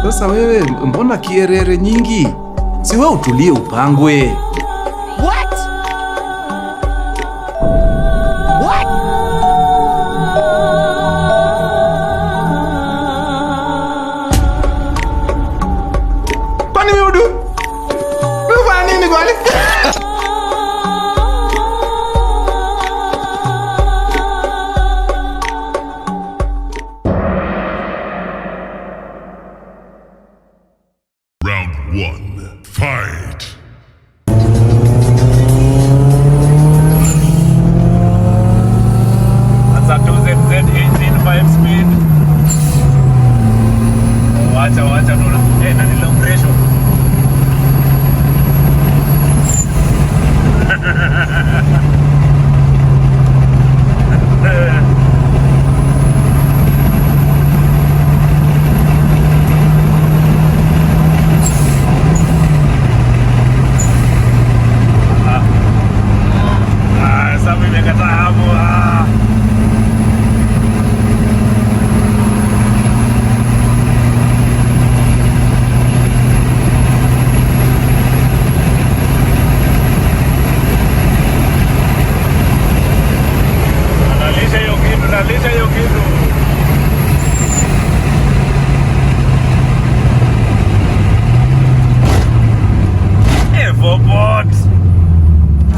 Sasa wewe mbona kierere nyingi? Si wewe utulie upangwe. What? Kwani wewe unafanya nini kwani? Round 1. Fight! That's a 2ZZ 18.5 speed. Wacha nuna. Nani long ratio. Sabi imekataa hapo. Nalisha hiyo kitu. Bot.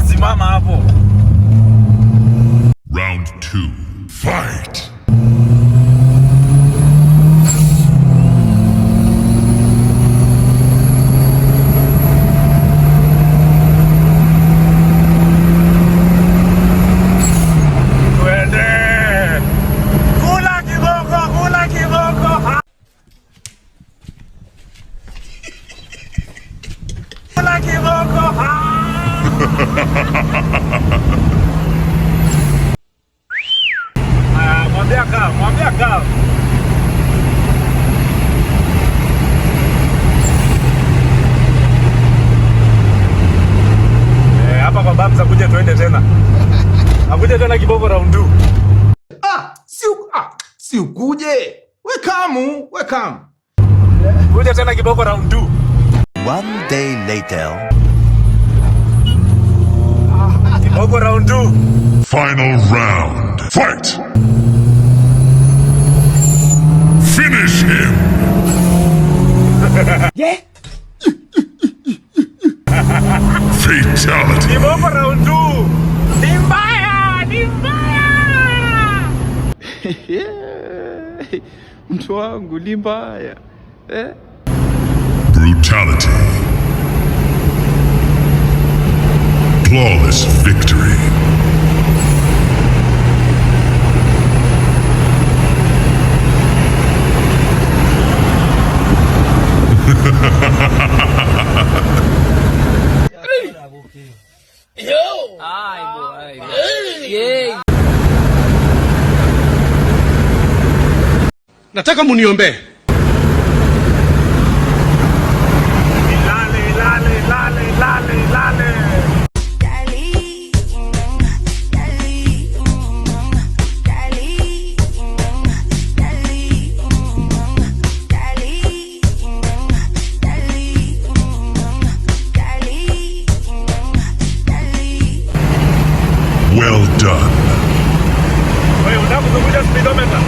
Simama hapo. Round 2. Fight! Twende. Kula kiboko. Kula kiboko. Mwambia kaa. Hapa kwa Babs akuje tuende tena. Akuje tena kiboko round 2. Si ukuje. We come. Kuje tena kiboko round 2. One day later. Kiboko round 2. Final round. Fight! Finish him! Yeah? Fatality! Kiboko round 2. Ni mbaya. Mtu wangu ni mbaya. Brutality. Flawless victory. Nataka muniombee. Lale. Well done. Wewe unataka speedometer?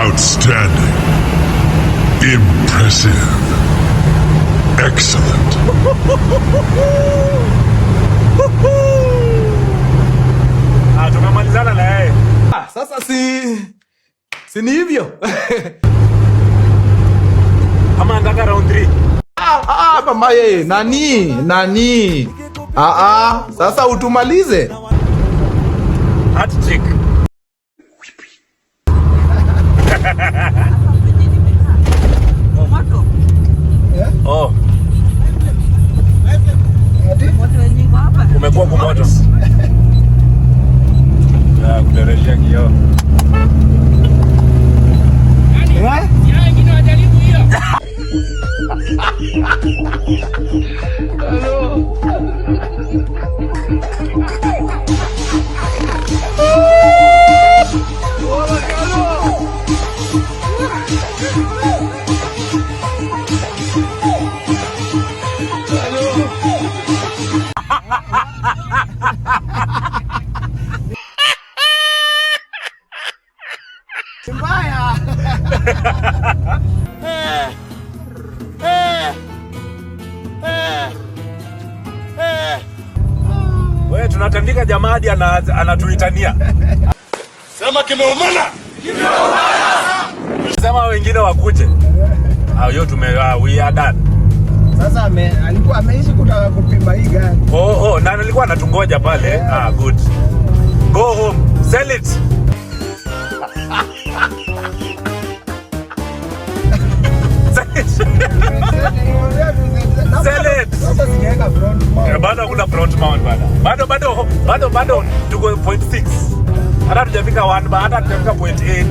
Outstanding. Impressive. Excellent. Tumemalizana na yeye. Sasa si ni hivyo. Ama nataka round 3. Mama yeye, nani? Sasa utumalize. Hat trick. Oh. Umekuwa kumoto. Kuderejea kioo. Mbaya. Wewe tunatandika jamaa hadi anatuitania. Sema kimeumana. Sema wengine wakuje. Hiyo we are done. Sasa alikuwa ameishi kutaka kupima hii gari. Na alikuwa anatungoja pale. Good. Go home. Sell it. Sell it. Sasa singeweka front mount. Bado kuna front mount bado tuko 0.6. Hata tujafika 1 hata tujafika 0.8.